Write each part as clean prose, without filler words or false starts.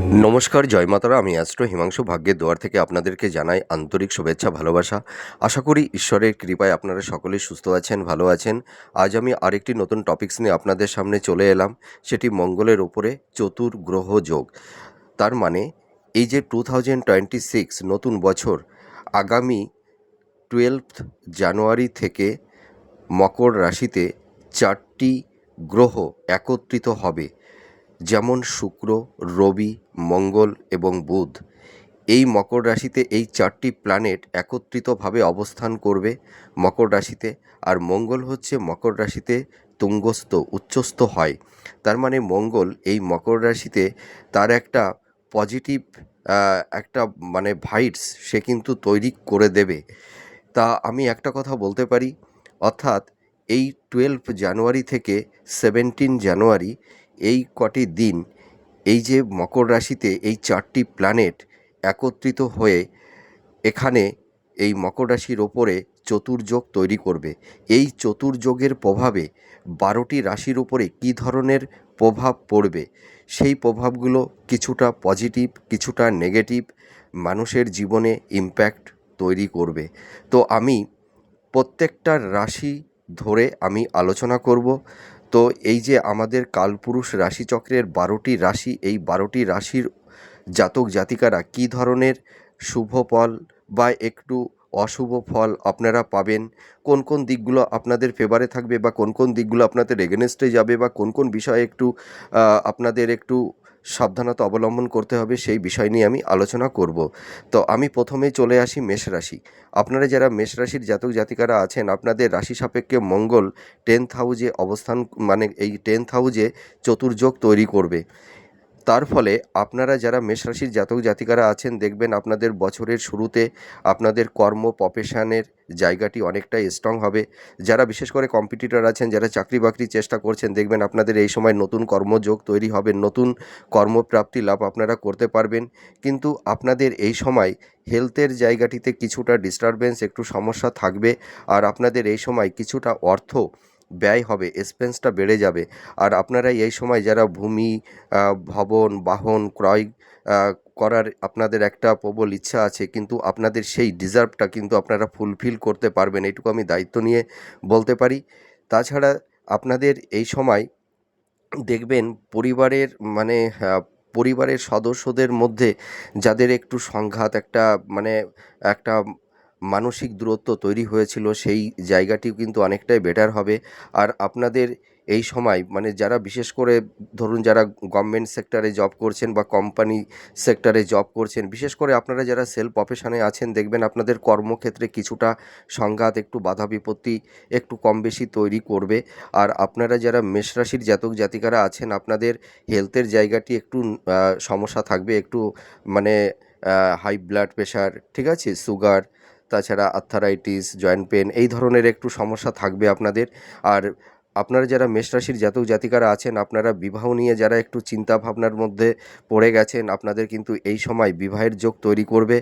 নমস্কার, জয় মাতারা। আমি অ্যাস্ট্রো হিমাংশু ভাগ্যের দুয়ার থেকে আপনাদেরকে জানাই আন্তরিক শুভেচ্ছা, ভালোবাসা। আশা করি ঈশ্বরের কৃপায় আপনারা সকলেই সুস্থ আছেন, ভালো আছেন। আজ আমি আরেকটি নতুন টপিকস নিয়ে আপনাদের সামনে চলে এলাম, সেটি মঙ্গলের ওপরে চতুর্গ্রহ যোগ। তার মানে এই যে 2026 নতুন বছর, আগামী 12 জানুয়ারি থেকে মকর রাশিতে 4টি গ্রহ একত্রিত হবে, যেমন শুক্র, রবি, মঙ্গল এবং বুধ। এই মকর রাশিতে এই 4টি প্ল্যানেট একত্রিতভাবে অবস্থান করবে মকর রাশিতে। আর মঙ্গল হচ্ছে মকর রাশিতে তুঙ্গস্থ, উচ্চস্থ হয়। তার মানে মঙ্গল এই মকর রাশিতে তার একটা পজিটিভ একটা মানে ভাইবস সে কিন্তু তৈরি করে দেবে। তা আমি একটা কথা বলতে পারি, অর্থাৎ এই 12 জানুয়ারি থেকে 17 জানুয়ারি এই কটি দিন, এই যে মকর রাশিতে এই 4টি প্ল্যানেট একত্রিত হয়ে এখানে এই মকর রাশির ওপরে চতুর্যোগ তৈরি করবে। এই চতুর্যোগের প্রভাবে 12টি রাশির উপরে কী ধরনের প্রভাব পড়বে, সেই প্রভাবগুলো কিছুটা পজিটিভ, কিছুটা নেগেটিভ মানুষের জীবনে ইম্প্যাক্ট তৈরি করবে। তো আমি প্রত্যেকটা রাশি ধরে আমি আলোচনা করব। তো এই যে আমাদের কালপুরুষ রাশিচক্রের 12টি রাশি, এই 12টি রাশির জাতক জাতিকারা কী ধরনের শুভ ফল বা একটু অশুভ ফল আপনারা পাবেন, কোন কোন দিকগুলো আপনাদের ফেভারে থাকবে বা কোন কোন দিকগুলো আপনাদের এগেনস্টে যাবে, বা কোন কোন বিষয়ে একটু আপনাদের একটু সাবধানতা অবলম্বন করতে হবে, সেই বিষয় নিয়ে আমি আলোচনা করব। তো আমি প্রথমেই চলে আসি মেষ রাশি। আপনারা যারা মেষ রাশির জাতক জাতিকারা আছেন, আপনাদের রাশি সাপেক্ষে মঙ্গল 10th হাউজে অবস্থান, মানে এই 10th হাউজে চতুর্যোগ তৈরি করবে। তার ফলে আপনারা যারা মেষ রাশির জাতক জাতিকারা আছেন, দেখবেন আপনাদের বছরের শুরুতে আপনাদের কর্ম প্রফেশনের জায়গাটি অনেকটাই স্ট্রং হবে। যারা বিশেষ করে কম্পিটিটর আছেন, যারা চাকরি বাকরির চেষ্টা করছেন, দেখবেন আপনাদের এই সময় নতুন কর্মযোগ তৈরি হবে, নতুন কর্মপ্রাপ্তি লাভ আপনারা করতে পারবেন। কিন্তু আপনাদের এই সময় হেলথের জায়গাটিতে কিছুটা ডিস্টারবেন্স, একটু সমস্যা থাকবে। আর আপনাদের এই সময় কিছুটা অর্থ ব্যয় হবে, এক্সপেন্সটা বেড়ে যাবে। আর আপনারা এই সময় যারা ভূমি, ভবন, বাহন ক্রয় করার আপনাদের একটা প্রবল ইচ্ছা আছে, কিন্তু আপনাদের সেই ডিজার্ভটা কিন্তু আপনারা ফুলফিল করতে পারবেন, এইটুকু আমি দায়িত্ব নিয়ে বলতে পারি। তাছাড়া আপনাদের এই সময় দেখবেন পরিবারের মানে পরিবারের সদস্যদের মধ্যে যাদের একটু সংঘাত, একটা মানে একটা মানসিক দূরত্ব তৈরি হয়েছিল, সেই জায়গাটিও কিন্তু অনেকটাই বেটার হবে। আর আপনাদের এই সময় মানে যারা বিশেষ করে ধরুন যারা গভর্নমেন্ট সেক্টরে জব করছেন বা কোম্পানি সেক্টরে জব করছেন, বিশেষ করে আপনারা যারা সেলফ প্রফেশনে আছেন, দেখবেন আপনাদের কর্মক্ষেত্রে কিছুটা সংঘাত, একটু বাধা বিপত্তি একটু কম বেশি তৈরি করবে। আর আপনারা যারা মেষ রাশির জাতক জাতিকারা আছেন, আপনাদের হেলথের জায়গাটি একটু সমস্যা থাকবে, একটু মানে হাই ব্লাড প্রেশার, ঠিক আছে, সুগার, তাছাড়া আর্থারাইটিস, জয়েন্ট পেন, এই ধরনের একটু সমস্যা থাকবে আপনাদের। আর আপনারা যারা মেষ রাশির জাতক জাতিকারা আছেন, আপনারা বিবাহ নিয়ে যারা একটু চিন্তা ভাবনার মধ্যে পড়ে গেছেন, আপনাদের কিন্তু এই সময় বিবাহের যোগ তৈরি করবে।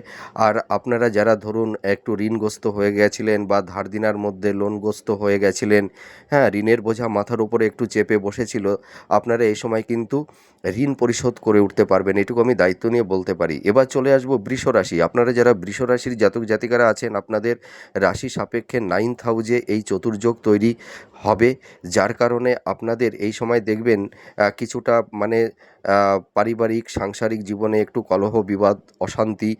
আর আপনারা যারা ধরুন একটু ঋণগ্রস্ত হয়ে গেছিলেন বা ধার দেনার মধ্যে লোনগ্রস্ত হয়ে গেছিলেন, হ্যাঁ, ঋণের বোঝা মাথার উপরে একটু চেপে বসেছিল, আপনারা এই সময় কিন্তু ঋণ পরিশোধ করে উঠতে পারবেন, এটুকু আমি দায়িত্ব নিয়ে বলতে পারি। এবার চলে আসবো বৃষ রাশি। আপনারা যারা বৃষ রাশির জাতক জাতিকারা আছেন, আপনাদের রাশি সাপেক্ষে 9th হাউজে এই চতুর্যোগ তৈরি হবে, যার কারণে আপনাদের এই সময় দেখবেন কিছুটা মানে পারিবারিক সাংসারিক জীবনে একটু কলহ বিবাদ, অশান্তি,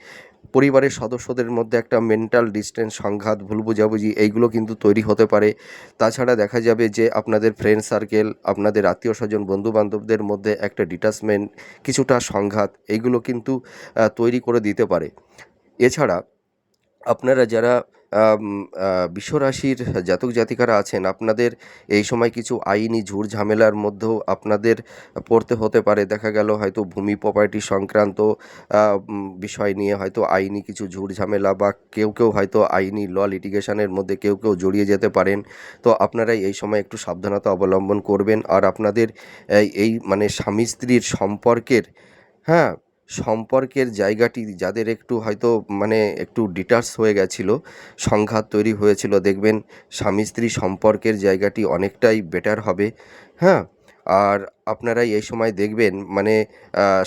পরিবারের সদস্যদের মধ্যে একটা মেন্টাল ডিস্টেন্স, সংঘাত, ভুল বোঝাবুঝি, এইগুলো কিন্তু তৈরি হতে পারে। তাছাড়া দেখা যাবে যে আপনাদের ফ্রেন্ড সার্কেল, আপনাদের আত্মীয় স্বজন, বন্ধুবান্ধবদের মধ্যে একটা ডিটাচমেন্ট, কিছুটা সংঘাত, এইগুলো কিন্তু তৈরি করে দিতে পারে। এছাড়া আপনারা যারা আম বিশ্বরাশির জাতক জাতিকারা আছেন, আপনাদের এই সময় কিছু আইনি ঝুট ঝামেলার মধ্যেও আপনাদের পড়তে হতে পারে। দেখা গেল হয়তো ভূমি প্রপার্টি সংক্রান্ত বিষয় নিয়ে হয়তো আইনি কিছু ঝুট ঝামেলা, বা কেউ হয়তো আইনি লিটিগেশনের মধ্যে কেউ জড়িয়ে যেতে পারেন। তো আপনারা এই সময় একটু সাবধানতা অবলম্বন করবেন। আর আপনাদের এই মানে স্বামী স্ত্রীর সম্পর্কের, হ্যাঁ, সম্পর্কের জায়গাটি যাদের একটু হয়তো মানে একটু ডিটাচ হয়ে গেছিলো, সংঘাত তৈরি হয়েছিল, দেখবেন স্বামী স্ত্রী সম্পর্কের জায়গাটি অনেকটাই বেটার হবে, হ্যাঁ। আর আপনারা এই সময় দেখবেন মানে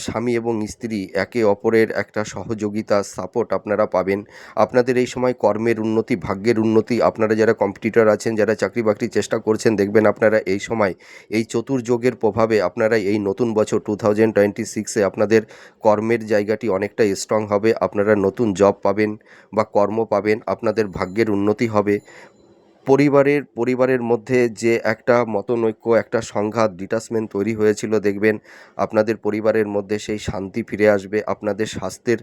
স্বামী এবং স্ত্রী একে অপরের একটা সহযোগিতা সাপোর্ট আপনারা পাবেন। আপনাদের এই সময় কর্মের উন্নতি, ভাগ্যের উন্নতি, আপনারা যারা কম্পিটিটর আছেন, যারা চাকরি বাকরির চেষ্টা করছেন, দেখবেন আপনারা এই সময় এই চতুর্যোগের প্রভাবে আপনারা এই নতুন বছর 2026-এ আপনাদের কর্মের জায়গাটি অনেকটা স্ট্রং হবে। আপনারা নতুন জব পাবেন বা কর্ম পাবেন, আপনাদের ভাগ্যের উন্নতি হবে। পরিবারের মধ্যে যে একটা মতনৈক্য, একটা সংঘাত, ডিটাচমেন্ট তৈরি হয়েছিল, দেখবেন আপনাদের পরিবারের মধ্যে সেই শান্তি ফিরে আসবে। আপনাদের স্বাস্থ্যের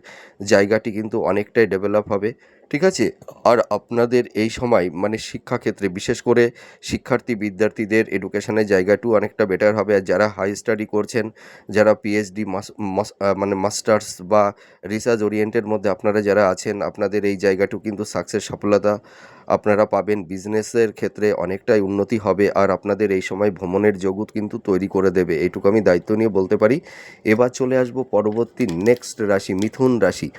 জায়গাটি কিন্তু অনেকটাই ডেভেলপ হবে, ঠিক আছে? আর আপনাদের এই সময় মানে শিক্ষাক্ষেত্রে বিশেষ করে শিক্ষার্থী বিদ্যার্থীদের এডুকেশনের জায়গাটিও অনেকটা বেটার হবে। আর যারা হাই স্টাডি করছেন, যারা পিএইচডি মানে মাস্টার্স বা রিসার্চ ওরিয়েন্টের মধ্যে আপনারা যারা আছেন, আপনাদের এই জায়গাটিও কিন্তু সাকসেস, সফলতা আপনারা পাবেন। বিজনেসের ক্ষেত্রে অনেকটাই উন্নতি হবে। আর আপনাদের এই সময় ভ্রমণের জগৎ কিন্তু তৈরি করে দেবে, এইটুকু আমি দায়িত্ব নিয়ে বলতে পারি। এবার চলে আসবো পরবর্তী নেক্সট রাশি, মিথুন রাশি।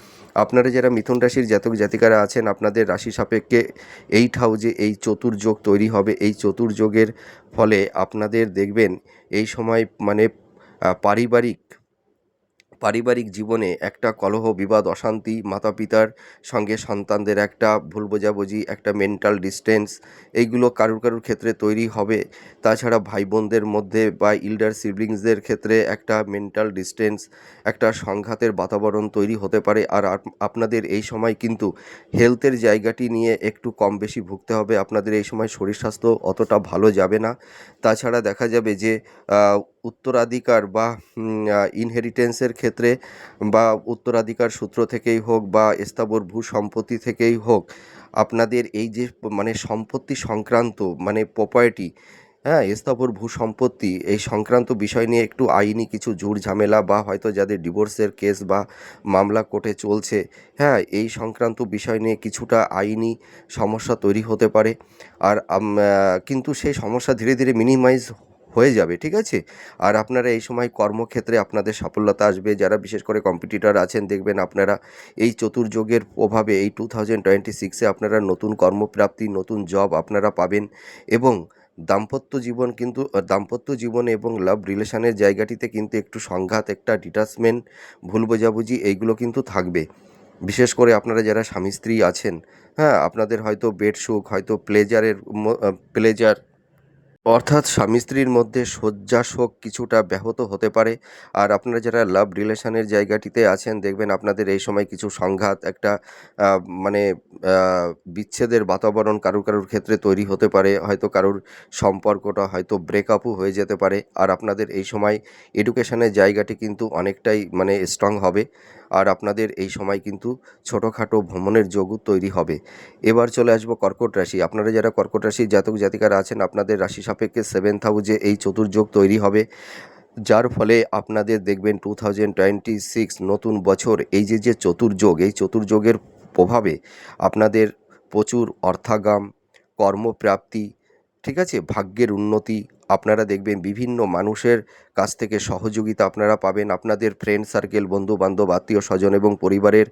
আপনারা যারা মিথুন রাশির জাতক জাতিকারা আছেন, আপনাদের রাশি সাপেক্ষে 8 হাউজে এই চতুর্যোগ তৈরি হবে। এই চতুর্যোগের ফলে আপনাদের দেখবেন এই সময় মানে পারিবারিক জীবনে একটা কলহ, বিবাদ, অশান্তি, মাতা পিতার সঙ্গে সন্তানদের একটা ভুল বোঝাবুঝি, একটা মেন্টাল ডিস্টেন্স, এইগুলো কারুর ক্ষেত্রে তৈরি হবে। তাছাড়া ভাই বোনদের মধ্যে বা ইল্ডার সিবলিংসদের ক্ষেত্রে একটা মেন্টাল ডিস্টেন্স, একটা সংঘাতের বাতাবরণ তৈরি হতে পারে। আর আপনাদের এই সময় কিন্তু হেলথের জায়গাটি নিয়ে একটু কম বেশি ভুগতে হবে। আপনাদের এই সময় শরীর স্বাস্থ্য অতটা ভালো যাবে না। তাছাড়া দেখা যাবে যে উত্তরাধিকার বা ইনহেরিটেন্সের ক্ষেত্রে বা উত্তরাধিকার সূত্র থেকেই হোক বা স্থাবর ভূ সম্পত্তি থেকেই হোক, আপনাদের এই যে মানে সম্পত্তি সংক্রান্ত মানে প্রপার্টি, হ্যাঁ, স্থাবর ভূ সম্পত্তি এই সংক্রান্ত বিষয় নিয়ে একটু আইনি কিছু ঝুট ঝামেলা বা হয়তো যাদের ডিভোর্সের কেস বা মামলা কোর্টে চলছে, হ্যাঁ, এই সংক্রান্ত বিষয় নিয়ে কিছুটা আইনি সমস্যা তৈরি হতে পারে। আর কিন্তু সেই সমস্যা ধীরে ধীরে মিনিমাইজ হয়ে যাবে, ঠিক আছে? আর আপনারা এই সময় কর্মক্ষেত্রে আপনাদের সাফল্যতা আসবে। যারা বিশেষ করে কম্পিটিটর আছেন, দেখবেন আপনারা এই চতুর্যোগের প্রভাবে এই 2026-এ আপনারা নতুন কর্মপ্রাপ্তি, নতুন জব আপনারা পাবেন। এবং দাম্পত্য জীবনে এবং লাভ রিলেশনের জায়গাটিতে কিন্তু একটু সংঘাত, একটা ডিটাচমেন্ট, ভুল বোঝাবুঝি এইগুলো কিন্তু থাকবে। বিশেষ করে আপনারা যারা স্বামী স্ত্রী আছেন, হ্যাঁ, আপনাদের হয়তো বেড সুখ, হয়তো প্লেজার অর্থাৎ স্বামী স্ত্রীর মধ্যে শয্যাশোক কিছুটা ব্যাহত হতে পারে। আর আপনারা যারা লাভ রিলেশনের জায়গাটিতে আছেন, দেখবেন আপনাদের এই সময় কিছু সংঘাত, একটা মানে বিচ্ছেদের বাতাবরণ কারুর ক্ষেত্রে তৈরি হতে পারে। হয়তো কারুর সম্পর্কটা হয়তো ব্রেকআপও হয়ে যেতে পারে। আর আপনাদের এই সময় এডুকেশনের জায়গাটি কিন্তু অনেকটাই মানে স্ট্রং হবে। আর আপনাদের এই সময় কিন্তু ছোটোখাটো ভ্রমণের যোগও তৈরি হবে। এবার চলে আসবো কর্কট রাশি। আপনারা যারা কর্কট রাশির জাতক জাতিকারা আছেন, আপনাদের রাশি সাপেক্ষে 7th হাউসে এই চতুর্যোগ তৈরি হবে। যার ফলে আপনাদের দেখবেন 2026 নতুন বছর এই যে চতুর্যোগ, এই চতুর্যোগের প্রভাবে আপনাদের প্রচুর অর্থাগাম, কর্মপ্রাপ্তি, ঠিক আছে, ভাগ্যের উন্নতি, আপনারা দেখবেন বিভিন্ন মানুষের কাছ থেকে সহযোগিতা আপনারা পাবেন। আপনাদের ফ্রেন্ড সার্কেল, বন্ধু-বান্ধব, আত্মীয়-স্বজন এবং পরিবারের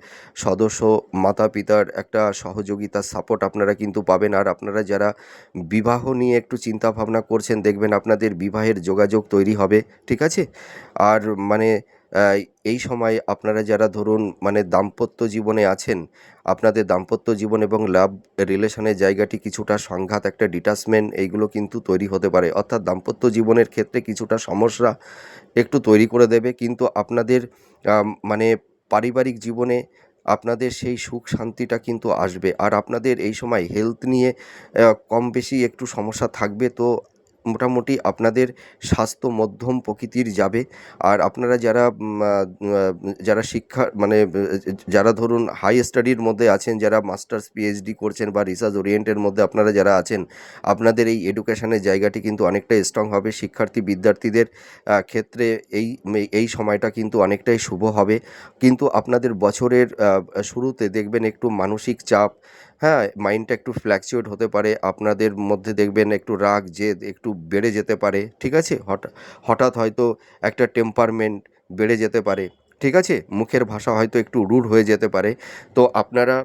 সদস্য, মাতা-পিতার একটা সহযোগিতা, সাপোর্ট আপনারা কিন্তু পাবেন। আর আপনারা যারা বিবাহ নিয়ে একটু চিন্তাভাবনা করছেন, দেখবেন আপনাদের বিবাহের যোগাযোগ তৈরি হবে, ঠিক আছে? আর মানে আ এই সময় আপনারা যারা ধরুন মানে দাম্পত্য জীবনে আছেন, আপনাদের দাম্পত্য জীবন এবং লাভ রিলেশনের জায়গাটি কিছুটা সংঘাত, একটা ডিটাচমেন্ট এইগুলো কিন্তু তৈরি হতে পারে। অর্থাৎ দাম্পত্য জীবনের ক্ষেত্রে কিছুটা সমস্যা একটু তৈরি করে দেবে। কিন্তু আপনাদের মানে পারিবারিক জীবনে আপনাদের সেই সুখ শান্তিটা কিন্তু আসবে। আর আপনাদের এই সময় হেলথ নিয়ে কম বেশি একটু সমস্যা থাকবে। তো মোটামুটি আপনাদের স্বাস্থ্য মধ্যম প্রকৃতির যাবে। আর আপনারা যারা যারা শিক্ষা মানে যারা ধরুন হাই স্টাডির মধ্যে আছেন, যারা মাস্টার্স, পিএইচডি করছেন বা রিসার্চ ওরিয়েন্টের মধ্যে আপনারা যারা আছেন, আপনাদের এই এডুকেশনের জায়গাটি কিন্তু অনেকটাই স্ট্রং হবে। শিক্ষার্থী বিদ্যার্থীদের ক্ষেত্রে এই সময়টা কিন্তু অনেকটাই শুভ হবে। কিন্তু আপনাদের বছরের শুরুতে দেখবেন একটু মানসিক চাপ, হ্যাঁ, মাইন্ডটা একটু ফ্ল্যাকচুয়েট হতে পারে। আপনাদের মধ্যে দেখবেন একটু রাগ জেদ একটু বেড়ে যেতে পারে, ঠিক আছে? হঠাৎ হয়তো একটা টেম্পারমেন্ট বেড়ে যেতে পারে, ঠিক আছে? মুখের ভাষা হয়তো একটু রুড হয়ে যেতে পারে। তো আপনারা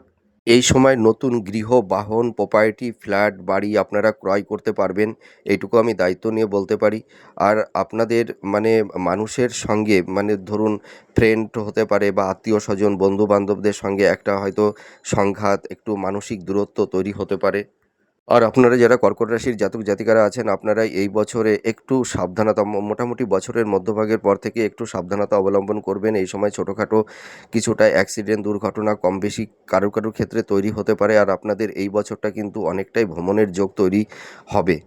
এই সময় নতুন গৃহ, বাহন, প্রপার্টি, ফ্ল্যাট, বাড়ি আপনারা ক্রয় করতে পারবেন। এইটুকু আমি দায়িত্ব নিয়ে বলতে পারি। আর আপনাদের মানে মানুষের সঙ্গে মানে ধরুন ফ্রেন্ড হতে পারে বা আত্মীয়স্বজন, বন্ধু-বান্ধবদের সঙ্গে একটা হয়তো সংঘাত, একটু মানসিক দূরত্ব তৈরি হতে পারে। আর আপনারা যারা কর্কট রাশির জাতক জাতিকারা আছেন, আপনারা এই বছরে একটু সাবধানতা মোটামুটি বছরের মধ্যভাগের পর থেকে একটু সাবধানতা অবলম্বন করবেন। এই সময় ছোটোখাটো কিছুটা অ্যাক্সিডেন্ট, দুর্ঘটনা কম বেশি কারুর ক্ষেত্রে তৈরি হতে পারে। আর আপনাদের এই বছরটা কিন্তু অনেকটাই ভ্রমণের যোগ তৈরি হবে।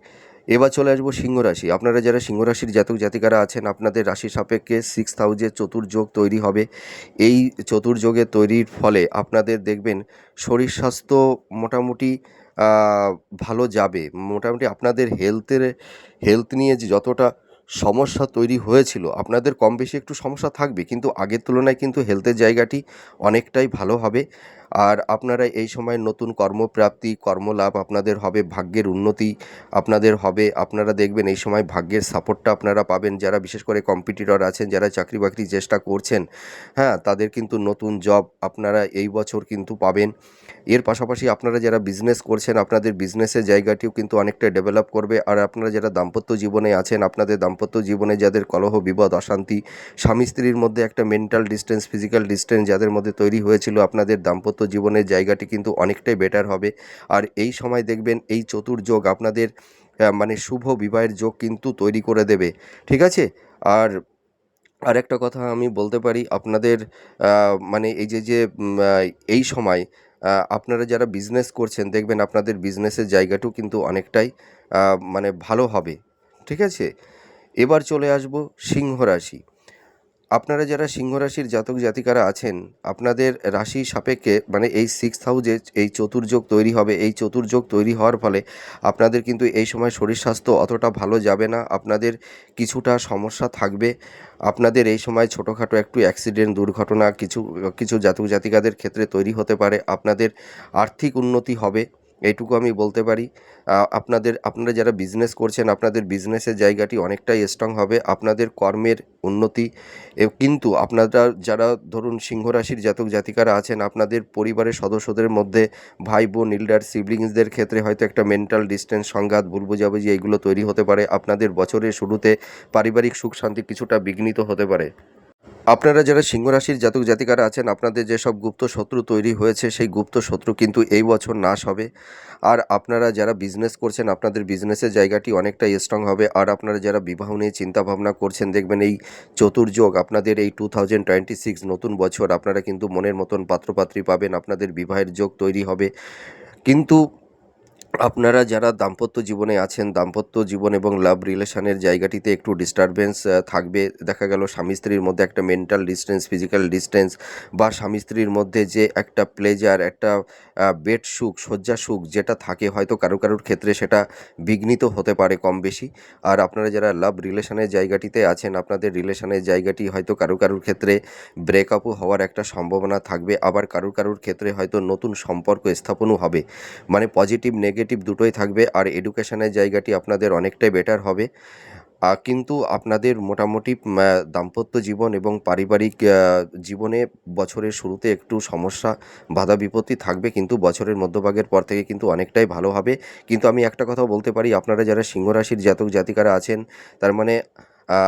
এবার চলে আসবো সিংহ রাশি। আপনারা যারা সিংহ রাশির জাতক জাতিকারা আছেন, আপনাদের রাশি সাপেক্ষে 6th হাউসে চতুর্যোগ তৈরি হবে। এই চতুর্যোগের তৈরির ফলে আপনাদের দেখবেন শরীর স্বাস্থ্য মোটামুটি আ ভালো যাবে। মোটামুটি আপনাদের হেলথ নিয়ে যে যতটা সমস্যা তৈরি হয়েছিল, আপনাদের কম বেশি একটু সমস্যা থাকবে। কিন্তু আগের তুলনায় কিন্তু হেলথের জায়গাটি অনেকটাই ভালো হবে। আর আপনারা এই সময় নতুন কর্মপ্রাপ্তি, কর্মলাভ আপনাদের হবে, ভাগ্যের উন্নতি আপনাদের হবে। আপনারা দেখবেন এই সময় ভাগ্যের সাপোর্টটা আপনারা পাবেন। যারা বিশেষ করে কম্পিটিটর আছেন, যারা চাকরি-বাকরির চেষ্টা করছেন, হ্যাঁ? তাদের কিন্তু নতুন জব আপনারা এই বছর কিন্তু পাবেন। এর পাশাপাশি আপনারা যারা বিজনেস করছেন, আপনাদের বিজনেসের জায়গাটিও কিন্তু অনেকটা ডেভেলপ করবে। আর আপনারা যারা দাম্পত্য জীবনে আছেন, আপনাদের দাম্পত্য জীবনে যাদের কলহ, বিবাদ, অশান্তি, স্বামী-স্ত্রীর মধ্যে একটা মেন্টাল ডিসট্যান্স, ফিজিক্যাল ডিসট্যান্স যাদের মধ্যে তৈরি হয়েছিল, আপনাদের দাম্পত্য জীবনের জায়গাটি কিন্তু অনেকটাই বেটার হবে। আর এই সময় দেখবেন এই চতুর্যোগ আপনাদের মানে শুভ বিবাহের যোগ কিন্তু তৈরি করে দেবে। ঠিক আছে? আর আরেকটা কথা আমি বলতে পারি আপনাদের মানে এই সময় আপনারা যারা বিজনেস করছেন দেখবেন আপনাদের বিজনেসের জায়গাটিও কিন্তু অনেকটাই মানে ভালো হবে। ঠিক আছে? এবার চলে আসবো সিংহ রাশি। আপনারা যারা সিংহ রাশির জাতক জাতিকারা আছেন, আপনাদের রাশি সাপেক্ষে মানে এই 6th হাউসে এই চতুর্যোগ তৈরি হবে। এই চতুর্যোগ তৈরি হওয়ার ফলে আপনাদের কিন্তু এই সময় শরীর স্বাস্থ্য অতটা ভালো যাবে না। আপনাদের কিছুটা সমস্যা থাকবে। আপনাদের এই সময় ছোটোখাটো একটু অ্যাক্সিডেন্ট, দুর্ঘটনা কিছু জাতক জাতিকাদের ক্ষেত্রে তৈরি হতে পারে। আপনাদের আর্থিক উন্নতি হবে, এইটুকু আমি বলতে পারি। আপনারা যারা বিজনেস করছেন, আপনাদের বিজনেসের জায়গাটি অনেকটাই স্ট্রং হবে। আপনাদের কর্মের উন্নতি কিন্তু আপনারা যারা ধরুন সিংহ রাশির জাতক জাতিকারা আছেন, আপনাদের পরিবারের সদস্যদের মধ্যে ভাই বোন, এল্ডার সিবলিংসদের ক্ষেত্রে হয়তো একটা মেন্টাল ডিসট্যান্স, সংঘাত, ভুল বোঝাবুঝি এইগুলো তৈরি হতে পারে। আপনাদের বছরের শুরুতে পারিবারিক সুখ শান্তি কিছুটা বিঘ্নিত হতে পারে। আপনারা যারা সিংহ রাশির জাতক জাতিকারা আছেন, আপনাদের যেসব গুপ্ত শত্রু তৈরি হয়েছে, সেই গুপ্ত শত্রু কিন্তু এই বছর নাশ হবে। আর আপনারা যারা বিজনেস করছেন, আপনাদের বিজনেসের জায়গাটি অনেকটাই স্ট্রং হবে। আর আপনারা যারা বিবাহ নিয়ে চিন্তাভাবনা করছেন, দেখবেন এই চতুর্যোগ আপনাদের এই 2026 নতুন বছর আপনারা কিন্তু মনের মতন পাত্রপাত্রী পাবেন। আপনাদের বিবাহের যোগ তৈরি হবে। কিন্তু আপনারা যারা দাম্পত্য জীবনে আছেন, দাম্পত্য জীবন এবং লাভ রিলেশনের জায়গাটিতে একটু ডিস্টারবেন্স থাকবে। দেখা গেল স্বামী-স্ত্রীর মধ্যে একটা মেন্টাল ডিসট্যান্স, ফিজিক্যাল ডিসট্যান্স বা স্বামী-স্ত্রীর মধ্যে যে একটা প্লেজার, একটা বেড সুখ, শয্যা সুখ যেটা থাকে হয়তো কারুর ক্ষেত্রে সেটা বিঘ্নিত হতে পারে কম বেশি। আর আপনারা যারা লাভ রিলেশনের জায়গাটিতে আছেন, আপনাদের রিলেশনের জায়গাটি হয়তো কারুর ক্ষেত্রে ব্রেকআপও হওয়ার একটা সম্ভাবনা থাকবে। আবার কারুর ক্ষেত্রে হয়তো নতুন সম্পর্ক স্থাপনও হবে। মানে পজিটিভ নেগেটিভ দুটোই থাকবে। আর এডুকেশনের জায়গাটি আপনাদের অনেকটাই বেটার হবে। কিন্তু আপনাদের মোটামুটি দাম্পত্য জীবন এবং পারিবারিক জীবনে বছরের শুরুতে একটু সমস্যা, বাধা বিপত্তি থাকবে, কিন্তু বছরের মধ্যভাগের পর থেকে কিন্তু অনেকটাই ভালো হবে। কিন্তু আমি একটা কথাও বলতে পারি, আপনারা যারা সিংহ রাশির জাতক জাতিকারা আছেন, তার মানে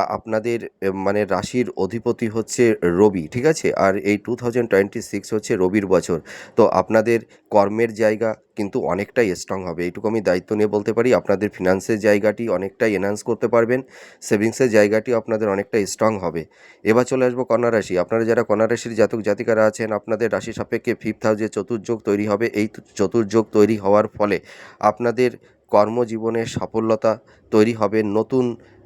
আপনাদের মানে রাশির অধিপতি হচ্ছে রবি, ঠিক আছে? আর এই 2026 হচ্ছে রবির বছর। তো আপনাদের কর্মের জায়গা কিন্তু অনেকটাই স্ট্রং হবে। এইটুকু আমি দায়িত্ব নিয়ে বলতে পারি। আপনাদের ফিন্যান্সের জায়গাটি অনেকটাই এনহান্স করতে পারবেন। সেভিংসের জায়গাটিও আপনাদের অনেকটাই স্ট্রং হবে। এবার চলে আসবো কন্যা রাশি। আপনারা যারা কন্যা রাশির জাতক জাতিকারা আছেন, আপনাদের রাশি সাপেক্ষে 5th হাউসে চতুর্যোগ তৈরি হবে। এই চতুর্যোগ তৈরি হওয়ার ফলে আপনাদের কর্মজীবনে সাফল্যতা তৈরি হবে।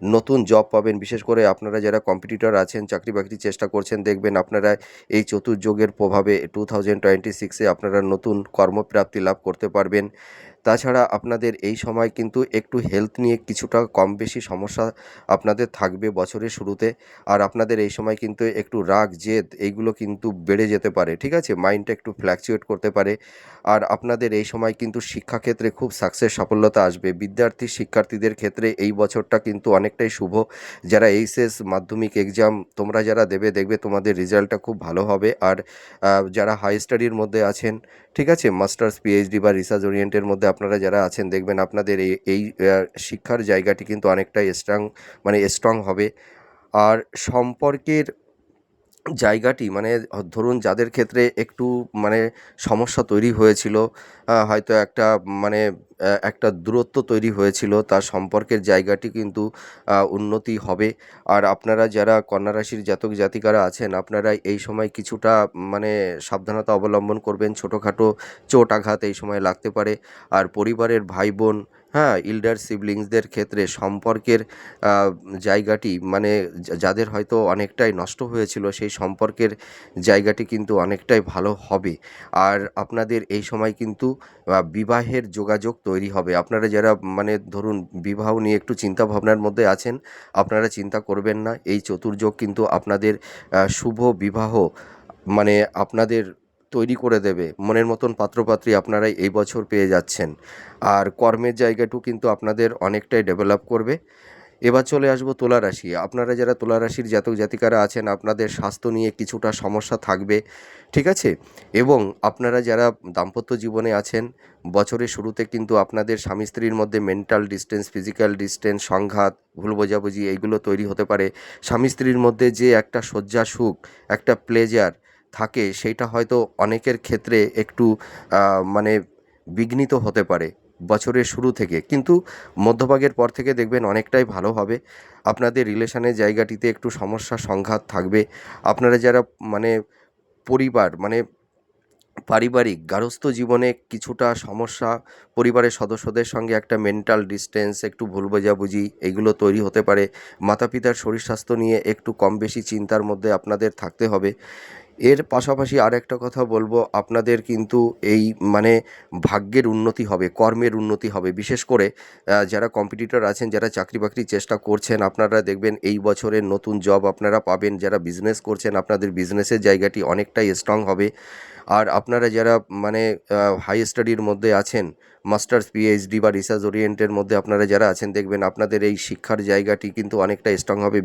নতুন জব পাবেন। বিশেষ করে আপনারা যারা কম্পিটিটর আছেন, চাকরি-বাকরির চেষ্টা করছেন, দেখবেন আপনারা এই চতুর্যোগের প্রভাবে 2026 এ আপনারা নতুন কর্মপ্রাপ্তি লাভ করতে পারবেন। তাছাড়া আপনাদের এই সময় কিন্তু একটু হেলথ নিয়ে কিছুটা কম বেশি সমস্যা আপনাদের থাকবে বছরের শুরুতে। আর আপনাদের এই সময় কিন্তু একটু রাগ জেদ এইগুলো কিন্তু বেড়ে যেতে পারে, ঠিক আছে? মাইন্ডটা একটু ফ্ল্যাকচুয়েট করতে পারে। আর আপনাদের এই সময় কিন্তু শিক্ষাক্ষেত্রে খুব সফলতা আসবে। শিক্ষার্থীদের ক্ষেত্রে এই বছরটা কিন্তু অনেকটাই শুভ। যারা এইচএস মাধ্যমিক এক্সাম তোমরা যারা দেবে, দেখবে তোমাদের রেজাল্টটা খুব ভালো হবে। আর যারা হাই স্টাডির মধ্যে আছেন, ঠিক আছে, মাস্টার্স পিএইচডি বা রিসার্চ ওরিয়েন্টের মধ্যে আপনারা যারা আছেন, দেখবেন আপনাদের এই শিক্ষার জায়গাটি কিন্তু অনেকটাই স্ট্রং হবে। আর সম্পর্কের জায়গাটি ধরুন যাদের ক্ষেত্রে একটু মানে সমস্যা তৈরি হয়েছিল, হয়তো একটা দূরত্ব তৈরি হয়েছিল, তার সম্পর্কের জায়গাটি কিন্তু উন্নতি হবে। আর আপনারা যারা কন্যা রাশির জাতক জাতিকারা আছেন, আপনারা এই সময় কিছুটা মানে সাবধানতা অবলম্বন করবেন। ছোটোখাটো চোট আঘাত এই সময় লাগতে পারে। আর পরিবারের ভাই বোন, হ্যাঁ, ইল্ডার সিবলিংসদের ক্ষেত্রে সম্পর্কের জায়গাটি যাদের হয়তো অনেকটাই নষ্ট হয়েছিল, সেই সম্পর্কের জায়গাটি কিন্তু অনেকটাই ভালো হবে। আর আপনাদের এই সময় কিন্তু বিবাহের যোগাযোগ তৈরি হবে। আপনারা যারা ধরুন বিবাহ নিয়ে একটু চিন্তা ভাবনার মধ্যে আছেন, আপনারা চিন্তা করবেন না। এই চতুর্যোগ কিন্তু আপনাদের শুভ বিবাহ আপনাদের তৈরি করে দেবে। মনের মতন পাত্রপাত্রী আপনারা এই বছর পেয়ে যাচ্ছেন। আর কর্মের জায়গাটিও কিন্তু আপনাদের অনেকটাই ডেভেলপ করবে। এবার চলে আসবো তুলা রাশি। আপনারা যারা তুলা রাশির জাতক জাতিকারা আছেন, আপনাদের স্বাস্থ্য নিয়ে কিছুটা সমস্যা থাকবে, ঠিক আছে? এবং আপনারা যারা দাম্পত্য জীবনে আছেন, বছরের শুরুতে কিন্তু আপনাদের স্বামী স্ত্রীর মধ্যে মেন্টাল ডিসটেন্স, ফিজিক্যাল ডিসটেন্স, সংঘাত, ভুল বোঝাবুঝি এইগুলো তৈরি হতে পারে। স্বামী স্ত্রীর মধ্যে যে একটা শয্যা সুখ, একটা প্লেজার থাকে, সেইটা হয়তো অনেকের ক্ষেত্রে একটু মানে বিঘ্নিত হতে পারে বছরের শুরু থেকে, কিন্তু মধ্যভাগের পর থেকে দেখবেন অনেকটাই ভালো হবে। আপনাদের রিলেশনের জায়গাটিতে একটু সমস্যা সংঘাত থাকবে। আপনারা যারা মানে পরিবার পারিবারিক গার্হস্থ্য জীবনে কিছুটা সমস্যা, পরিবারের সদস্যদের সঙ্গে একটা মেন্টাল ডিসটেন্স, একটু ভুল বোঝাবুঝি এইগুলো তৈরি হতে পারে। মাতা পিতার শরীর স্বাস্থ্য নিয়ে একটু কম বেশি চিন্তার মধ্যে আপনাদের থাকতে হবে। এর পাশাপাশি আরেকটা কথা বলবো, আপনাদের কিন্তু এই মানে ভাগ্যের উন্নতি হবে, কর্মের উন্নতি হবে। বিশেষ করে যারা কম্পিটিটর আছেন, যারা চাকরি বাকরির চেষ্টা করছেন, আপনারা দেখবেন এই বছরের নতুন জব আপনারা পাবেন। যারা বিজনেস করছেন, আপনাদের বিজনেসের জায়গাটি অনেকটাই স্ট্রং হবে। আর আপনারা যারা মানে হাই স্টাডির মধ্যে আছেন, মাস্টার্স পিএইচডি বা রিসার্চ ওরিয়েন্টের মধ্যে আপনারা যারা আছেন, দেখবেন আপনাদের এই শিক্ষার জায়গাটি কিন্তু অনেকটা স্ট্রং হবে।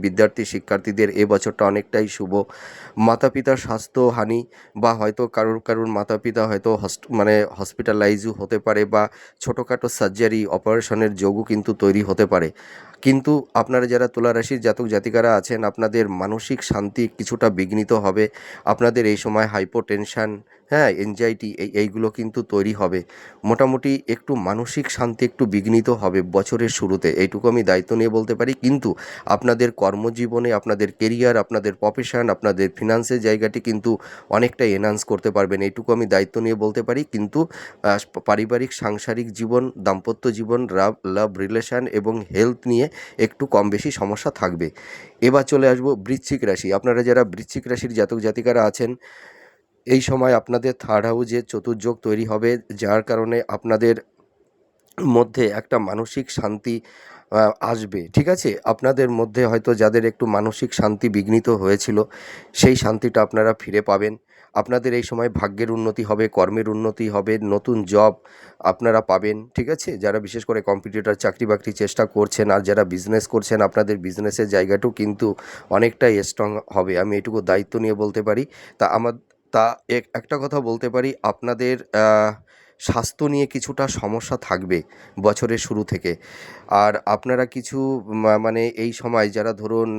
শিক্ষার্থীদের এ বছরটা অনেকটাই শুভ। মাতা পিতার স্বাস্থ্যহানি বা হয়তো কারুর মাতা পিতা হয়তো হসপিটালাইজও হতে পারে, বা ছোটোখাটো সার্জারি অপারেশনের যোগও কিন্তু তৈরি হতে পারে। কিন্তু আপনারা যারা তুলা রাশির জাতক জাতিকারা আছেন, আপনাদের মানসিক শান্তি কিছুটা বিঘ্নিত হবে। আপনাদের এই সময় হাইপোটেনশন, হ্যাঁ, এনজাইটি এইগুলো কিন্তু তৈরি হবে। মোটামুটি একটু মানসিক শান্তি একটু বিঘ্নিত হবে বছরের শুরুতে, এইটুকু আমি দায়িত্ব নিয়ে বলতে পারি। কিন্তু আপনাদের কর্মজীবনে, আপনাদের কেরিয়ার, আপনাদের প্রফেশন, আপনাদের ফিনান্সের জায়গাটি কিন্তু অনেকটা এনহান্স করতে পারবেন, এইটুকু আমি দায়িত্ব নিয়ে বলতে পারি। কিন্তু পারিবারিক সাংসারিক জীবন, দাম্পত্য জীবন, লাভ রিলেশন এবং হেলথ নিয়ে একটু কম বেশি সমস্যা থাকবে। এবার চলে আসবো বৃশ্চিক রাশি। আপনারা যারা বৃশ্চিক রাশির জাতক জাতিকারা আছেন, এই সময় আপনাদের থার্ড হাউসে চতুর্যোগ তৈরি হবে, যার কারণে আপনাদের মধ্যে একটা মানসিক শান্তি আসবে, ঠিক আছে? আপনাদের মধ্যে হয়তো যাদের একটু মানসিক শান্তি বিঘ্নিত হয়েছিল, সেই শান্তিটা আপনারা ফিরে পাবেন। আপনাদের এই সময় ভাগ্যের উন্নতি হবে, কর্মের উন্নতি হবে, নতুন জব আপনারা পাবেন, ঠিক আছে? যারা বিশেষ করে কম্পিটিটর চাকরি বাকরি চেষ্টা করছেন, আর যারা বিজনেস করছেন, আপনাদের বিজনেসের জায়গাটাও কিন্তু অনেকটাই স্ট্রং হবে, আমি এটুকু দায়িত্ব নিয়ে বলতে পারি। তা আমার তা একটা কথা বলতে পারি, আপনাদের স্বাস্থ্য নিয়ে কিছুটা সমস্যা থাকবে বছরের শুরু থেকে। আর আপনারা কিছু এই সময় যারা ধরুন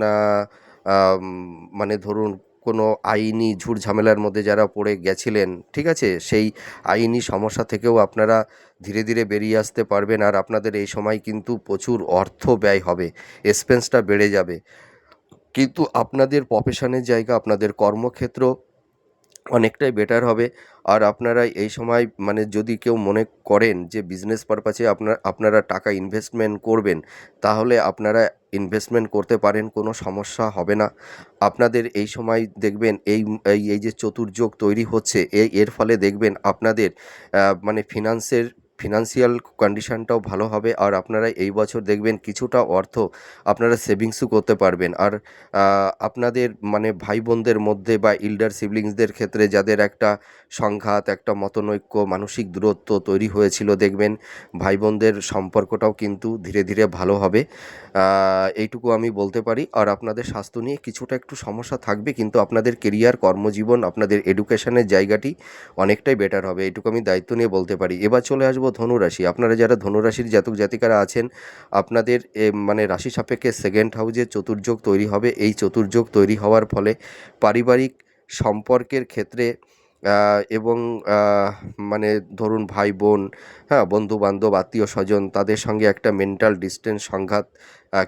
আম ধরুন কোনো আইনি ঝুট ঝামেলার মধ্যে যারা পড়ে গেছিলেন, ঠিক আছে? সেই আইনি সমস্যা থেকেও আপনারা ধীরে ধীরে বেরিয়ে আসতে পারবেন। আর আপনাদের এই সময় কিন্তু প্রচুর অর্থ ব্যয় হবে, এক্সপেন্সটা বেড়ে যাবে। কিন্তু আপনাদের প্রফেশনের জায়গা, আপনাদের কর্মক্ষেত্র অনেকটাই বেটার হবে। আর আপনারা এই সময় যদি কেউ মনে করেন যে বিজনেস পারপাসে আপনারা টাকা ইনভেস্টমেন্ট করবেন, তাহলে আপনারা ইনভেস্টমেন্ট করতে পারেন, কোনো সমস্যা হবে না। আপনাদের এই সময় দেখবেন এই এই যে চতুর্যোগ তৈরি হচ্ছে, এর ফলে দেখবেন আপনাদের ফিনান্সের ফিনান্সিয়াল কন্ডিশনটাও ভালো হবে। আর আপনারা এই বছর দেখবেন কিছুটা অর্থ আপনারা সেভিংসও করতে পারবেন। আর আপনাদের মানে ভাই বোনদের মধ্যে বা ইল্ডার সিবলিংসদের ক্ষেত্রে যাদের একটা সংঘাত, একটা মতনৈক্য, মানসিক দূরত্ব তৈরি হয়েছিল, দেখবেন ভাই বোনদের সম্পর্কটাও কিন্তু ধীরে ধীরে ভালো হবে। এইটুকু আমি বলতে পারি। আর আপনাদের স্বাস্থ্য নিয়ে কিছুটা একটু সমস্যা থাকবে, কিন্তু আপনাদের কেরিয়ার, কর্মজীবন, আপনাদের এডুকেশনের জায়গাটি অনেকটাই বেটার হবে, এইটুকু আমি দায়িত্ব নিয়ে বলতে পারি। এবার চলে আসবো ধনুরাশি। আপনারা যারা ধনুরাশির জাতক জাতিকারা আছেন, আপনাদের মানে রাশি সাপেক্ষে সেকেন্ড হাউজে চতুর্যোগ তৈরি হবে। এই চতুর্যোগ তৈরি হওয়ার ফলে পারিবারিক সম্পর্কের ক্ষেত্রে এবং মানে ধরুন ভাই বোন, হ্যাঁ, বন্ধু বান্ধব, আত্মীয় স্বজন, তাদের সঙ্গে একটা মেন্টাল ডিস্টেন্স, সংঘাত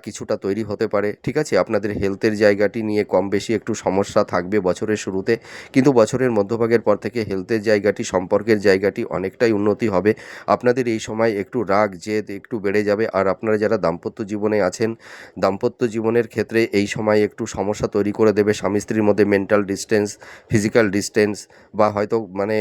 কিছুটা তৈরি হতে পারে। ঠিক আছে, আপনাদের হেলথের জায়গাটি নিয়ে কম বেশি একটু সমস্যা থাকবে বছরের শুরুতে, কিন্তু বছরের মধ্যভাগের পর থেকে হেলথের জায়গাটি, সম্পর্কের জায়গাটি অনেকটাই উন্নতি হবে। আপনাদের এই সময় একটু রাগ জেদ একটু বেড়ে যাবে। আর আপনারা যারা দাম্পত্য জীবনে আছেন, দাম্পত্য জীবনের ক্ষেত্রে এই সময় একটু সমস্যা তৈরি করে দেবে স্বামী স্ত্রীর মধ্যে মেন্টাল ডিস্টেন্স, ফিজিক্যাল ডিস্টেন্স, বা হয়তো মানে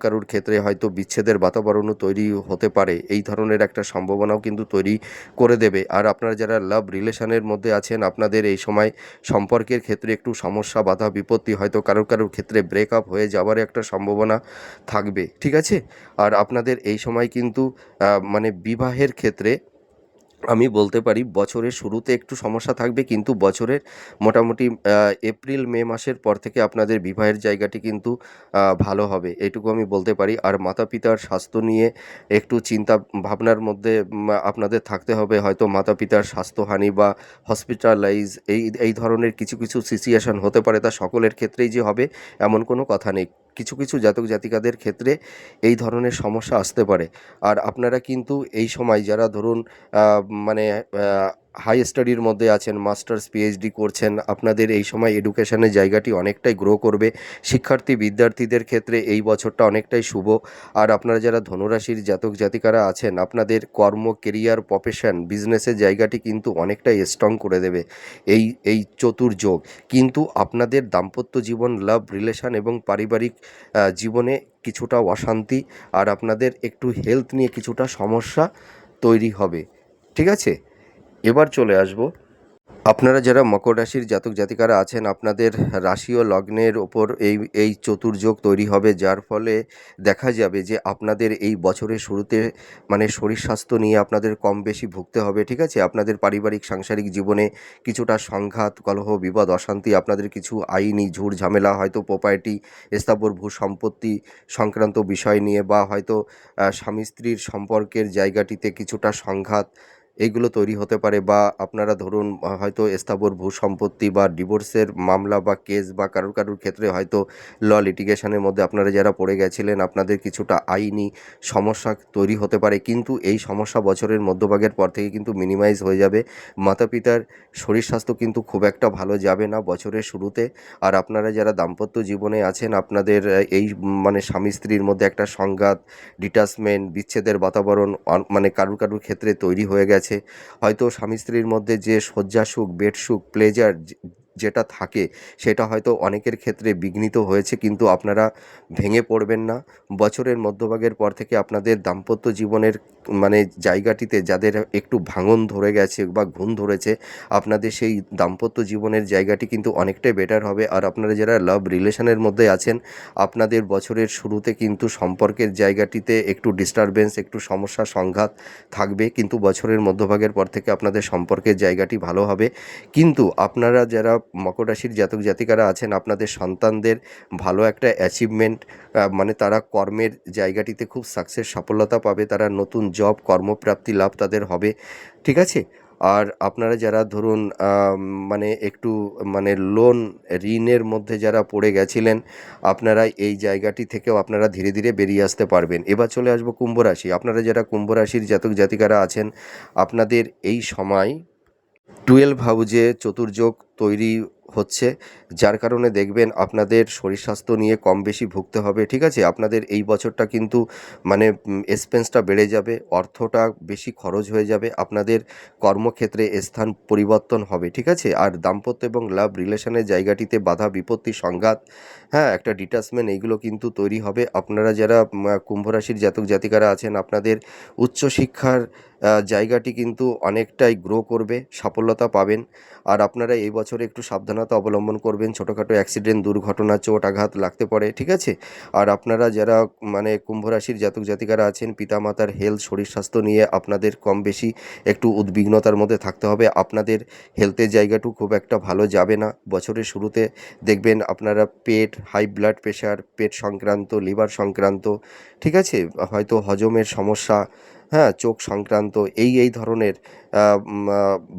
কারুর ক্ষেত্রে হয়তো বিচ্ছেদের বাতাবরণও তৈরি হতে পারে। এই ধরনের একটা সম্ভাবনাও কিন্তু তৈরি করে দেবে। আর আপনারা যারা লাভ রিলেশনের মধ্যে আছেন, আপনাদের এই সময় সম্পর্কের ক্ষেত্রে একটু সমস্যা, বাধা বিপত্তি, হয়তো কারুর ক্ষেত্রে ব্রেকআপ হয়ে যাওয়ার একটা সম্ভাবনা থাকবে। ঠিক আছে, আর আপনাদের এই সময় কিন্তু মানে বিবাহের ক্ষেত্রে আমি বলতে পারি বছরের শুরুতে একটু সমস্যা থাকবে, কিন্তু বছরের মোটামুটি এপ্রিল মে মাসের পর থেকে আপনাদের বিবাহের জায়গাটি কিন্তু ভালো হবে, এইটুকু আমি বলতে পারি। আর মাতা পিতার স্বাস্থ্য নিয়ে একটু চিন্তা ভাবনার মধ্যে আপনাদের থাকতে হবে। হয়তো মাতা পিতার স্বাস্থ্যহানি বা হসপিটালাইজ এই ধরনের কিছু কিছু সিচুয়েশন হতে পারে। তা সকলের ক্ষেত্রেই যে হবে এমন কোনো কথা নেই, কিছু কিছু জাতক জাতিকাদের ক্ষেত্রে এই ধরনের সমস্যা আসতে পারে। আর আপনারা কিন্তু এই সময় যারা ধরুন মানে হাই স্টাডির মধ্যে আছেন, মাস্টার্স পিএইচডি করছেন, আপনাদের এই সময় এডুকেশনের জায়গাটি অনেকটাই গ্রো করবে। শিক্ষার্থী বিদ্যার্থীদের ক্ষেত্রে এই বছরটা অনেকটাই শুভ। আর আপনারা যারা ধনুরাশির জাতক জাতিকারা আছেন, আপনাদের কর্ম, কেরিয়ার, প্রফেশন, বিজনেসের জায়গাটি কিন্তু অনেকটাই স্ট্রং করে দেবে এই এই চতুর্যোগ। কিন্তু আপনাদের দাম্পত্য জীবন, লাভ রিলেশন এবং পারিবারিক জীবনে কিছুটা অশান্তি, আর আপনাদের একটু হেলথ নিয়ে কিছুটা সমস্যা তৈরি হবে। ঠিক আছে, এবার চলে আসবো আপনারা যারা মকর রাশির জাতক জাতিকারা আছেন, আপনাদের রাশি ও লগ্নের ওপর এই চতুর্যোগ তৈরি হবে, যার ফলে দেখা যাবে যে আপনাদের এই বছরের শুরুতে মানে শরীর স্বাস্থ্য নিয়ে আপনাদের কম বেশি ভুগতে হবে। ঠিক আছে, আপনাদের পারিবারিক সাংসারিক জীবনে কিছুটা সংঘাত, কলহ, বিবাদ, অশান্তি, আপনাদের কিছু আইনি ঝুট ঝামেলা, হয়তো প্রপার্টি, স্থাবর ভূ সম্পত্তি সংক্রান্ত বিষয় নিয়ে, বা হয়তো স্বামী স্ত্রীর সম্পর্কের জায়গাটিতে কিছুটা সংঘাত এইগুলো তৈরি হতে পারে। বা আপনারা ধরুন হয়তো স্থাবর ভূ সম্পত্তি বা ডিভোর্সের মামলা বা কেস, বা কারুর ক্ষেত্রে হয়তো লিটিগেশনের মধ্যে আপনারা যারা পড়ে গেছিলেন, আপনাদের কিছুটা আইনি সমস্যা তৈরি হতে পারে। কিন্তু এই সমস্যা বছরের মধ্যভাগের পর থেকে কিন্তু মিনিমাইজ হয়ে যাবে। মাতা পিতার শরীর স্বাস্থ্য কিন্তু খুব একটা ভালো যাবে না বছরের শুরুতে। আর আপনারা যারা দাম্পত্য জীবনে আছেন, আপনাদের এই মানে স্বামী স্ত্রীর মধ্যে একটা সংঘাত, ডিটাচমেন্ট, বিচ্ছেদের বাতাবরণ মানে কারুর ক্ষেত্রে তৈরি হয়ে গেছে। হয়তো স্বামী স্ত্রীর মধ্যে যে শয্যা সুখ, বেড সুখ, প্লেজার যেটা থাকে, সেটা হয়তো অনেকের ক্ষেত্রে বিঘ্নিত হয়েছে, কিন্তু আপনারা ভেঙে পড়বেন না। বছরের মধ্যভাগের পর থেকে আপনাদের দাম্পত্য জীবনের মানে জায়গাটিতে যাদের একটু ভাঙন ধরে গেছে বা ঘুণ ধরেছে, আপনাদের সেই দাম্পত্য জীবনের জায়গাটি কিন্তু অনেকটাই বেটার হবে। আর আপনারা যারা লাভ রিলেশনের মধ্যে আছেন, আপনাদের বছরের শুরুতে কিন্তু সম্পর্কের জায়গাটিতে একটু ডিস্টারবেন্স, একটু সমস্যা, সংঘাত থাকবে, কিন্তু বছরের মধ্যভাগের পর থেকে আপনাদের সম্পর্কের জায়গাটি ভালো হবে। কিন্তু আপনারা যারা মকর রাশির জাতক জাতিকারা আছেন, আপনাদের সন্তানদের ভালো একটা অ্যাচিভমেন্ট, মানে তারা কর্মের জায়গাটিতে খুব সাকসেস, সফলতা পাবে, তারা নতুন জব, কর্মপ্রাপ্তি লাভ তাদের হবে। ঠিক আছে, আর আপনারা যারা ধরুন মানে একটু মানে লোন, ঋণের মধ্যে যারা পড়ে গেছিলেন, আপনারা এই জায়গাটি থেকেও আপনারা ধীরে ধীরে বেরিয়ে আসতে পারবেন। এবার চলে আসবো কুম্ভ রাশি। আপনারা যারা কুম্ভ রাশির জাতক জাতিকারা আছেন, আপনাদের এই সময় 12 হাউজে চতুর্যোগ তৈরি হচ্ছে, যার কারণে দেখবেন আপনাদের শরীর স্বাস্থ্য নিয়ে কম বেশি ভুগতে হবে, ঠিক আছে? আপনাদের এই বছরটা কিন্তু মানে এক্সপেন্সটা বেড়ে যাবে, অর্থটা বেশি খরচ হয়ে যাবে, আপনাদের কর্মক্ষেত্রে স্থান পরিবর্তন হবে, ঠিক আছে? আর দাম্পত্য এবং লাভ রিলেশনের জায়গাটিতে বাধা বিপত্তি সংঘাত, হ্যাঁ, একটা ডিটাচমেন্ট এইগুলো কিন্তু তৈরি হবে। আপনারা যারা কুম্ভ রাশির জাতক জাতিকারা আছেন, আপনাদের উচ্চশিক্ষার জায়গাটি কিন্তু অনেকটাই গ্রো করবে, সাফল্যতা পাবেন। আর আপনারা এই বছরে একটু সাবধানতা অবলম্বন করবেন, ছোটোখাটো অ্যাক্সিডেন্ট, দুর্ঘটনা, চোট আঘাত লাগতে পারে, ঠিক আছে? আর আপনারা যারা মানে কুম্ভ রাশির জাতক জাতিকারা আছেন, পিতামাতার হেলথ, শরীর স্বাস্থ্য নিয়ে আপনাদের কম বেশি একটু উদ্বিগ্নতার মধ্যে থাকতে হবে। আপনাদের হেলথের জায়গাটু খুব একটা ভালো যাবে না বছরের শুরুতে। দেখবেন আপনারা পেট, হাই ব্লাড প্রেশার, পেট সংক্রান্ত, লিভার সংক্রান্ত, ঠিক আছে? হয়তো হজমের সমস্যা, হ্যাঁ, চোখ সংক্রান্ত এই ধরনের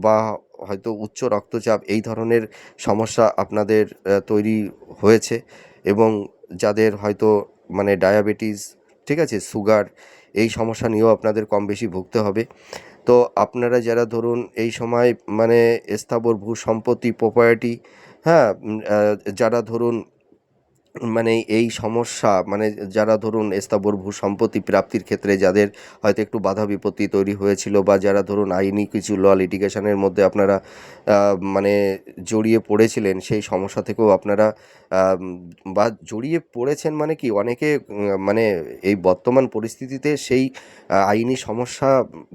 বা হয়তো উচ্চ রক্তচাপ, এই ধরনের সমস্যা আপনাদের তৈরি হয়েছে। এবং যাদের হয়তো মানে ডায়াবেটিস, ঠিক আছে, সুগার, এই সমস্যা নিয়েও আপনাদের কম বেশি ভুগতে হবে। তো আপনারা যারা ধরুন এই সময় মানে স্থাবর ভূ সম্পত্তি, প্রপার্টি, হ্যাঁ, যারা ধরুন মানে এই সমস্যা মানে যারা ধরুন স্থাবর ভূ সম্পত্তি প্রাপ্তির ক্ষেত্রে যাদের হয়তো একটু বাধা বিপত্তি তৈরি হয়েছিল, বা যারা ধরুন আইনি কিছু লিটিগেশনের মধ্যে আপনারা মানে জড়িয়ে পড়েছিলেন, সেই সমস্যা থেকেও আপনারা আম, বা জড়িয়ে পড়েছেন মানে কি, অনেকে মানে এই বর্তমান পরিস্থিতিতে সেই আইনি সমস্যা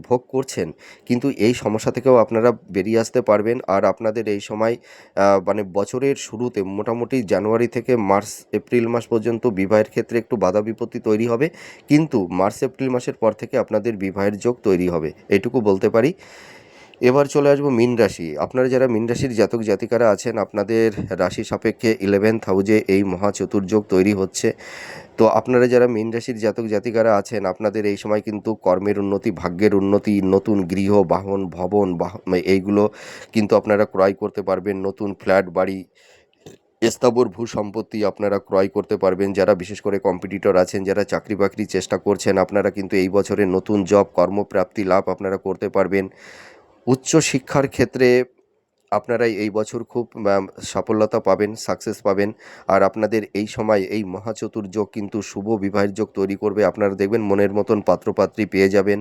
ভোগ করছেন, কিন্তু এই সমস্যা থেকেও আপনারা বেরিয়ে আসতে পারবেন। আর আপনাদের এই সময় মানে বছরের শুরুতে মোটামুটি জানুয়ারি থেকে মার্চ এপ্রিল মাস পর্যন্ত বিবাহের ক্ষেত্রে একটু বাধা বিপত্তি তৈরি হবে, কিন্তু মার্চ এপ্রিল মাসের পর থেকে আপনাদের বিবাহের যোগ তৈরি হবে, এইটুকু বলতে পারি। এবার চলে আসবো মীন রাশি। আপনারা যারা মীন রাশির জাতক জাতিকারা আছেন, আপনাদের রাশি সাপেক্ষে 11th হাউজে এই মহা চতুর্যোগ তৈরি হচ্ছে। তো আপনারা যারা মীন রাশির জাতক জাতিকারা আছেন, আপনাদের এই সময় কিন্তু কর্মের উন্নতি, ভাগ্যের উন্নতি, নতুন গৃহ, বাহন, ভবন, এইগুলো কিন্তু আপনারা ক্রয় করতে পারবেন। নতুন ফ্ল্যাট, বাড়ি, স্থাবর ভূ সম্পত্তি আপনারা ক্রয় করতে পারবেন। যারা বিশেষ করে কম্পিটিটর আছেন, যারা চাকরি বাকরির চেষ্টা করছেন, আপনারা কিন্তু এই বছরে নতুন জব, কর্মপ্রাপ্তি লাভ আপনারা করতে পারবেন। উচ্চশিক্ষার ক্ষেত্রে আপনারা এই বছর খুব সাফল্যতা পাবেন, সাকসেস পাবেন। আর আপনাদের এই সময় এই মহাচতুর্যোগ কিন্তু শুভ বিবাহের যোগ তৈরি করবে। আপনারা দেখবেন মনের মতন পাত্রপাত্রী পেয়ে যাবেন।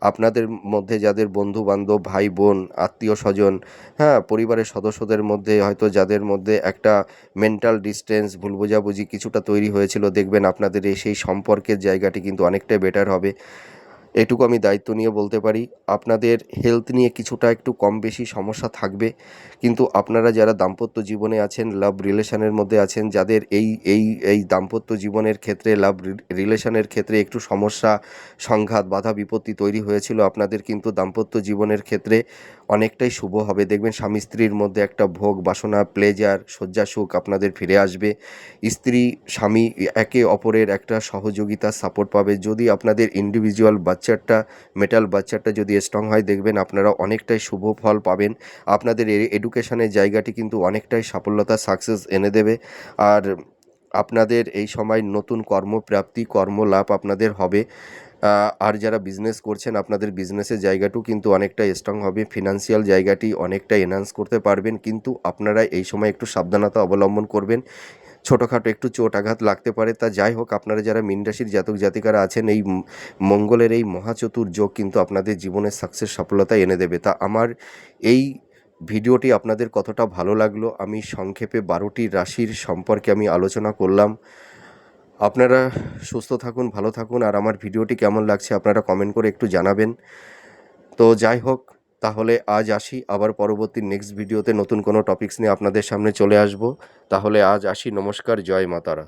আপনাদের মধ্যে যাদের বন্ধু বান্ধব, ভাই বোন, আত্মীয় স্বজন, হ্যাঁ, পরিবারের সদস্যদের মধ্যে হয়তো যাদের মধ্যে একটা মেন্টাল ডিস্টেন্স, ভুল বোঝাবুঝি কিছুটা তৈরি হয়েছিল, দেখবেন আপনাদের এই সেই সম্পর্কের জায়গাটি কিন্তু অনেকটাই বেটার হবে। এটুকু আমি দায়িত্ব নিয়ে বলতে পারি। আপনাদের হেলথ নিয়ে কিছুটা একটু কম বেশি সমস্যা থাকবে, কিন্তু আপনারা যারা দাম্পত্য জীবনে আছেন, লাভ রিলেশনের মধ্যে আছেন, যাদের এই দাম্পত্য জীবনের ক্ষেত্রে, লাভ রিলেশনের ক্ষেত্রে একটু সমস্যা, সংঘাত, বাধা বিপত্তি তৈরি হয়েছিল, আপনাদের কিন্তু দাম্পত্য জীবনের ক্ষেত্রে অনেকটাই শুভ হবে। দেখবেন স্বামী স্ত্রীর মধ্যে একটা ভোগ বাসনা, প্লেজার, শয্যাসুখ আপনাদের ফিরে আসবে। স্ত্রী স্বামী একে অপরের একটা সহযোগিতা, সাপোর্ট পাবে। যদি আপনাদের ইন্ডিভিজুয়াল বাচ্চাটা, মেটাল বাচ্চাটা যদি স্ট্রং হয়, দেখবেন আপনারা অনেকটাই শুভ ফল পাবেন। আপনাদের এডুকেশনের জায়গাটি কিন্তু অনেকটাই সাফল্যতা, সাকসেস এনে দেবে। আর আপনাদের এই সময় নতুন কর্মপ্রাপ্তি, কর্মলাভ আপনাদের হবে। আর যারা বিজনেস করছেন, আপনাদের বিজনেসের জায়গাটিও কিন্তু অনেকটা স্ট্রং হবে, ফিনান্সিয়াল জায়গাটি অনেকটা এনহান্স করতে পারবেন, কিন্তু আপনারা এই সময় একটু সাবধানতা অবলম্বন করবেন। ছোটোখাটো একটু চোট আঘাত লাগতে পারে। তা যাই হোক, আপনারা যারা মীন রাশির জাতক জাতিকারা আছেন, এই মঙ্গলের এই মহাচতুর যোগ কিন্তু আপনাদের জীবনে সাকসেস, সফলতা এনে দেবে। তা আমার এই ভিডিওটি আপনাদের কতটা ভালো লাগলো, আমি সংক্ষেপে 12টি রাশির সম্পর্কে আমি আলোচনা করলাম। আপনারা সুস্থ থাকুন, ভালো থাকুন। আর আমার ভিডিওটি কেমন লাগছে আপনারা কমেন্ট করে একটু জানাবেন। তো যাই হোক, তাহলে আজ আসি, আবার পরবর্তী নেক্সট ভিডিওতে নতুন কোনো টপিকস নিয়ে আপনাদের সামনে চলে আসব। তাহলে আজ আসি, নমস্কার, জয় মাতারা।